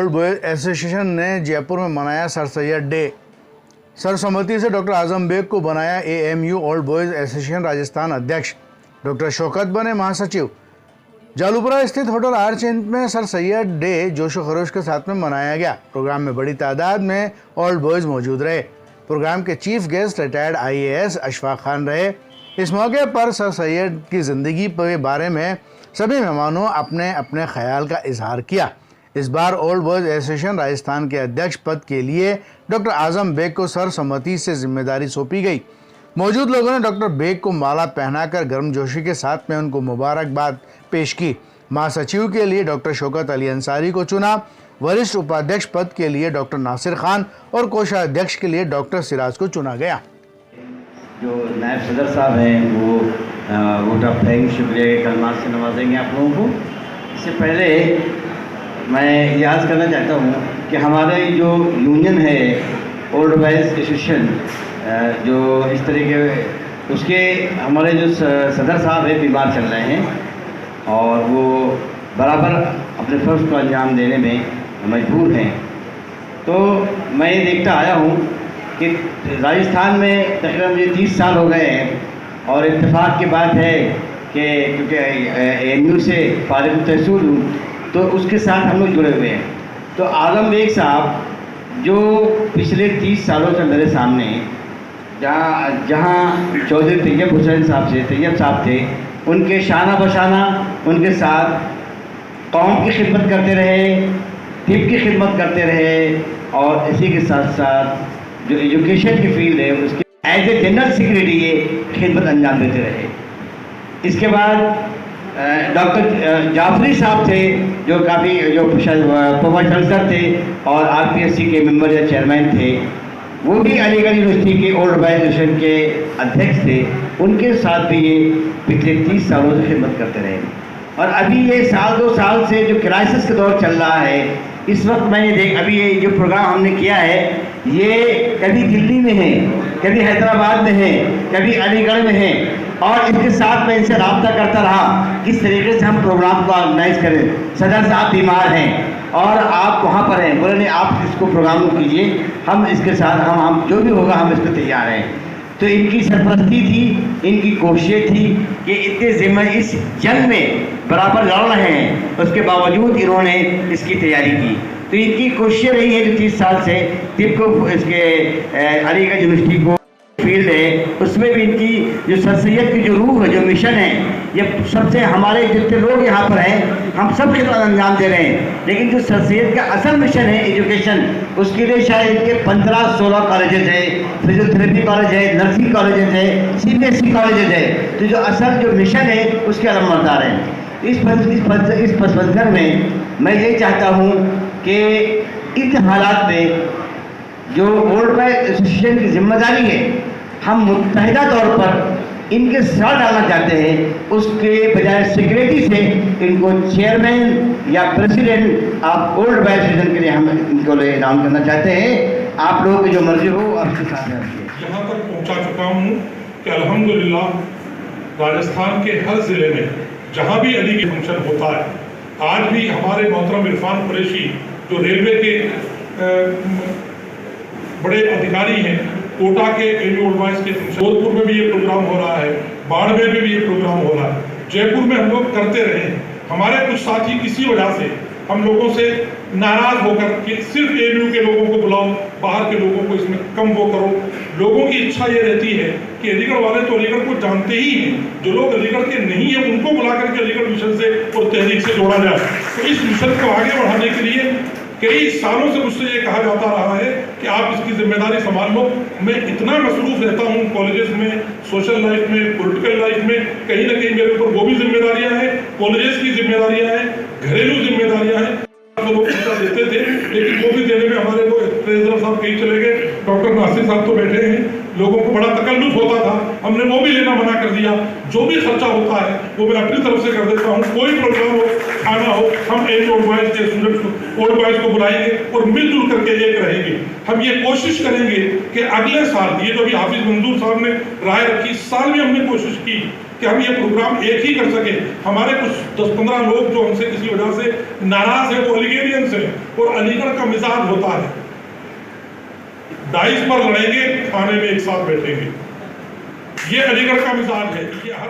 Old boys association ने जयपुर में मनाया सर सैयद डे। सर्वसम्मति से डॉक्टर आजम बेग को बनाया AMU old boys association Rajasthan अध्यक्ष। डॉक्टर शौकत बने महासचिव। जालूपुरा स्थित होटल आर्च में सर सैयद डे जोशो खरोश के साथ में मनाया गया। प्रोग्राम में बड़ी तादाद में ओल्ड बॉयज मौजूद रहे। प्रोग्राम के chief guest retired IAS Ashfaq Khan रहे। इस मौके पर सर सैयद की ज़िंदगी के बारे में सभी मेहमानों अपने अपने ख्याल का इजहार किया। इस बार ओल्ड बॉयज एसोसिएशन राजस्थान के अध्यक्ष पद के लिए डॉक्टर आजम बेग को सर्वसम्मति से जिम्मेदारी सौंपी गई। मौजूद लोगों ने डॉक्टर बेग को माला पहनाकर गर्मजोशी के साथ में उनको मुबारकबाद पेश की। महासचिव के लिए डॉक्टर शौकत अली अंसारी को चुना। वरिष्ठ उपाध्यक्ष पद के लिए डॉक्टर नासिर खान और कोषाध्यक्ष के लिए डॉक्टर सिराज को चुना गया। जो नायब सदर साहब हैं वो वोट ऑफ थैंक्स शुक्रिया के कलमात से नवाजेंगे आप लोगों को। इससे पहले मैं याद करना चाहता हूँ कि हमारे जो यूनियन है ओल्ड बॉयज एसोसिएशन जो इस तरह के उसके हमारे जो सदर साहब हैं बीमार चल रहे हैं और वो बराबर अपने फ़र्ज़ को अंजाम देने में मजबूर हैं। तो मैं ये देखता आया हूँ कि राजस्थान में तकरीबन मुझे 30 साल हो गए हैं और इत्तेफाक की बात है कि क्योंकि एएमयू से फारिग तहसूल हूँ तो उसके साथ हम लोग जुड़े हुए हैं। तो आजम बेग साहब जो पिछले 30 सालों से मेरे सामने जहाँ चौधरी तैयब हुसैन साहब थे उनके शाना बशाना उनके साथ कौम की खिदमत करते रहे, तिब की खिदमत करते रहे और इसी के साथ साथ जो एजुकेशन की फील्ड है उसके एज ए जनरल सेक्रेटरी ये खिदमत अंजाम देते रहे। इसके बाद डॉक्टर जाफरी साहब थे जो काफ़ी जो प्रोफेसर थे और आरपीएससी के मेंबर या चेयरमैन थे। वो भी अलीगढ़ यूनिवर्सिटी के ओल्ड बॉयज एसोसिएशन के अध्यक्ष थे। उनके साथ भी ये पिछले 30 सालों से खिदमत करते रहे और अभी ये साल 2 साल से जो क्राइसिस का दौर चल रहा है इस वक्त मैंने अभी ये जो प्रोग्राम हमने किया है ये कभी दिल्ली में है, कभी हैदराबाद में है, कभी अलीगढ़ में है और इसके साथ मैं इनसे रब्ता करता रहा किस तरीके से हम प्रोग्राम को ऑर्गेनाइज करें। सदर साहब बीमार हैं और आप वहाँ पर हैं, बोले नहीं आप इसको प्रोग्राम को कीजिए, हम इसके साथ हम जो भी होगा हम इसको तैयार हैं। तो इनकी सरपरस्ती थी, इनकी कोशिशें थी कि इतने जिम्मे इस जंग में बराबर लड़ रहे हैं उसके बावजूद इन्होंने इसकी तैयारी की। तो इनकी कोशिशें रही है जो 30 साल से तिब को इसके अलीगढ़ यूनिवर्सिटी को फील्ड है उसमें भी इनकी जो सर सैयद की जो रूह है जो मिशन है ये सबसे हमारे जितने लोग यहाँ पर हैं हम सब खिदमत अंजाम दे रहे हैं। लेकिन जो सर सैयद का असल मिशन है एजुकेशन उसके लिए शायद इनके 15-16 कॉलेजेस है, फिजियोथेरेपी कॉलेज है, नर्सिंग कॉलेजेस है, CBSE कॉलेजेस है। तो जो असल जो मिशन है उसके अलमबरदार हैं। इस पसमंजर में मैं ये चाहता हूँ कि इस हालात में जो ओल्ड बॉयज एसोसिएशन की जिम्मेदारी है हम मुत्तहिदा तौर पर इनके साथ डालना चाहते हैं। उसके बजाय सेक्रेटरी से इनको चेयरमैन या president of old boys association के लिए हम इनको नाम करना चाहते हैं। आप लोगों की जो मर्जी हो आपके साथ में यहाँ तक पहुँचा चुका हूँ कि अल्हम्दुलिल्लाह राजस्थान के हर ज़िले में जहाँ भी अली के फंक्शन होता है आज भी हमारे मोहतरम इरफान कुरैशी जो रेलवे के बड़े अधिकारी हैं कोटा के ओल्ड बॉयज के जोधपुर में भी ये प्रोग्राम हो रहा है, बाड़मेर में भी ये प्रोग्राम हो रहा है, जयपुर में हम लोग करते रहे हैं। हमारे कुछ साथी किसी वजह से हम लोगों से नाराज होकर कि सिर्फ एएमयू के लोगों को बुलाओ, बाहर के लोगों को इसमें कम वो करो। लोगों की इच्छा ये रहती है कि अलीगढ़ वाले तो अलीगढ़ को जानते ही हैं, जो लोग अलीगढ़ के नहीं है उनको बुला करके अलीगढ़ मिशन से और तहरीक से जोड़ा जाए। तो इस मिशन को आगे बढ़ाने के लिए कई सालों से मुझसे ये कहा जाता रहा है कि आप इसकी जिम्मेदारी संभाल लो। मैं इतना मसरूफ रहता हूँ कॉलेजेस में, सोशल लाइफ में, पॉलिटिकल लाइफ में, कहीं ना कहीं मेरे ऊपर वो भी जिम्मेदारियाँ हैं, कॉलेजेस की जिम्मेदारियाँ हैं, घरेलू जिम्मेदारियाँ हैं। तो लोग पैसा देते थे लेकिन वो भी देने में हमारे को ट्रेजरर साहब कहीं चले गए, डॉक्टर नासिर साहब तो बैठे हैं। लोगों को बड़ा तकल्लुफ होता था, हमने वो भी लेना मना कर दिया। जो भी खर्चा होता है वो मैं अपनी तरफ से कर देता हूँ। कोई प्रोग्राम हो, खाना हो, हम एएमयू ओल्ड बॉयज के स्टूडेंट्स ओल्ड बॉयज को बुलाएंगे और मिलजुल करके एक रहेंगे। हम ये कोशिश करेंगे कि अगले साल ये जो भी हाफिज मंजूर साहब ने राय रखी, इस साल भी हमने कोशिश की कि हम ये प्रोग्राम एक ही कर सके। हमारे कुछ 10-15 लोग जो हमसे किसी वजह से नाराज है वो अलीगेरियंस है, और अलीगढ़ का मिजाज होता है डाइस पर लड़ेंगे, खाने में एक साथ बैठेंगे। ये अलीगढ़ का मिजाज है। ये हर